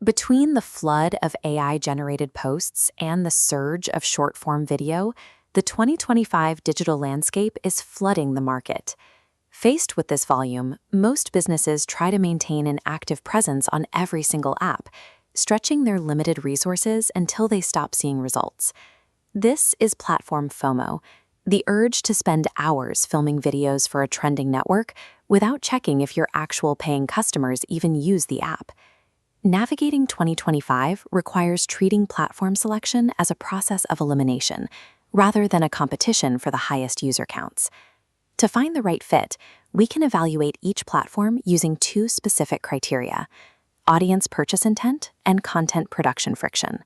Between the flood of AI-generated posts and the surge of short-form video, the 2025 digital landscape is flooding the market. Faced with this volume, most businesses try to maintain an active presence on every single app, stretching their limited resources until they stop seeing results. This is platform FOMO, the urge to spend hours filming videos for a trending network without checking if your actual paying customers even use the app. Navigating 2025 requires treating platform selection as a process of elimination, rather than a competition for the highest user counts. To find the right fit, we can evaluate each platform using two specific criteria: audience purchase intent and content production friction.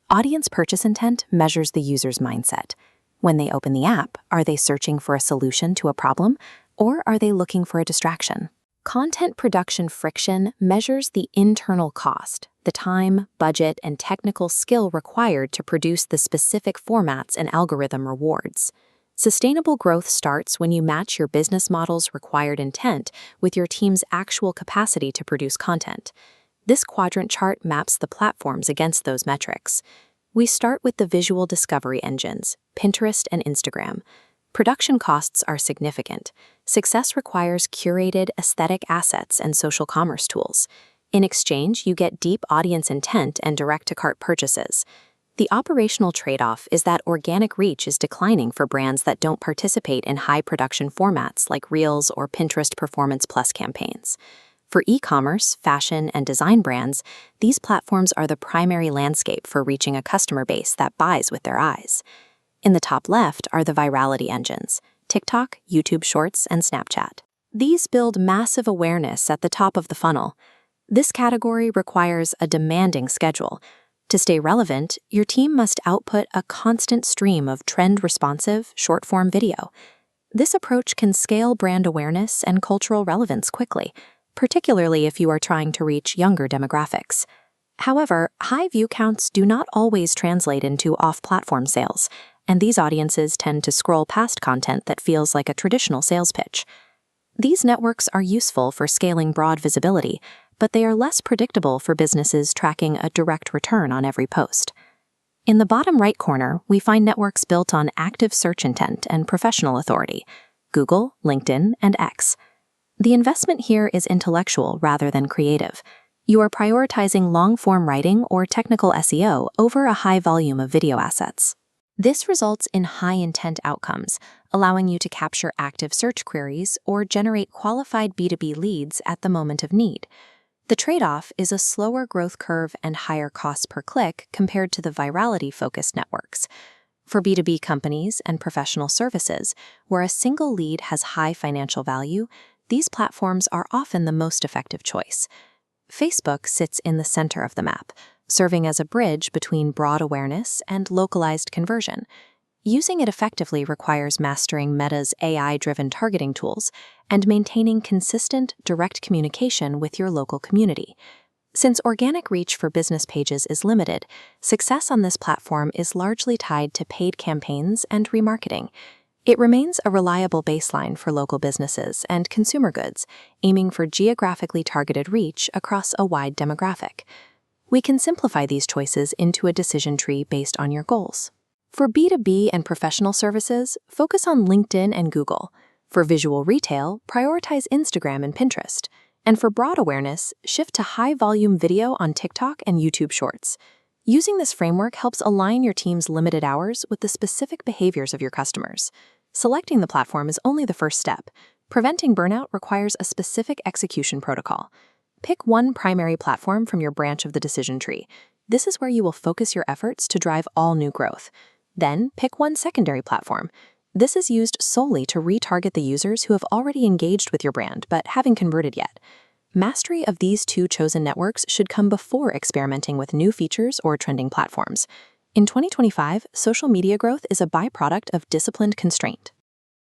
Audience purchase intent measures the user's mindset. When they open the app, are they searching for a solution to a problem, or are they looking for a distraction? Content production friction measures the internal cost, the time, budget, and technical skill required to produce the specific formats an algorithm rewards. Sustainable growth starts when you match your business model's required intent with your team's actual capacity to produce content. This quadrant chart maps the platforms against those metrics. We start with the visual discovery engines, Pinterest and Instagram. Production costs are significant. Success requires curated aesthetic assets and social commerce tools. In exchange, you get deep audience intent and direct-to-cart purchases. The operational trade-off is that organic reach is declining for brands that don't participate in high-production formats like Reels or Pinterest Performance Plus campaigns. For e-commerce, fashion, and design brands, these platforms are the primary landscape for reaching a customer base that buys with their eyes. In the top left are the virality engines: TikTok, YouTube Shorts, and Snapchat. These build massive awareness at the top of the funnel. This category requires a demanding schedule. To stay relevant, your team must output a constant stream of trend-responsive, short-form video. This approach can scale brand awareness and cultural relevance quickly, particularly if you are trying to reach younger demographics. However, high view counts do not always translate into off-platform sales, and these audiences tend to scroll past content that feels like a traditional sales pitch. These networks are useful for scaling broad visibility, but they are less predictable for businesses tracking a direct return on every post. In the bottom right corner, we find networks built on active search intent and professional authority: Google, LinkedIn, and X. The investment here is intellectual rather than creative. You are prioritizing long-form writing or technical SEO over a high volume of video assets. This results in high-intent outcomes, allowing you to capture active search queries or generate qualified B2B leads at the moment of need. The trade-off is a slower growth curve and higher costs per click compared to the virality-focused networks. For B2B companies and professional services, where a single lead has high financial value, these platforms are often the most effective choice. Facebook sits in the center of the map, serving as a bridge between broad awareness and localized conversion. Using it effectively requires mastering Meta's AI-driven targeting tools and maintaining consistent, direct communication with your local community. Since organic reach for business pages is limited, success on this platform is largely tied to paid campaigns and remarketing. It remains a reliable baseline for local businesses and consumer goods, aiming for geographically targeted reach across a wide demographic. We can simplify these choices into a decision tree based on your goals. For B2B and professional services, focus on LinkedIn and Google. For visual retail, prioritize Instagram and Pinterest. And for broad awareness, shift to high-volume video on TikTok and YouTube Shorts. Using this framework helps align your team's limited hours with the specific behaviors of your customers. Selecting the platform is only the first step. Preventing burnout requires a specific execution protocol. Pick one primary platform from your branch of the decision tree. This is where you will focus your efforts to drive all new growth. Then, pick one secondary platform. This is used solely to retarget the users who have already engaged with your brand but haven't converted yet. Mastery of these two chosen networks should come before experimenting with new features or trending platforms. In 2025, social media growth is a byproduct of disciplined constraint.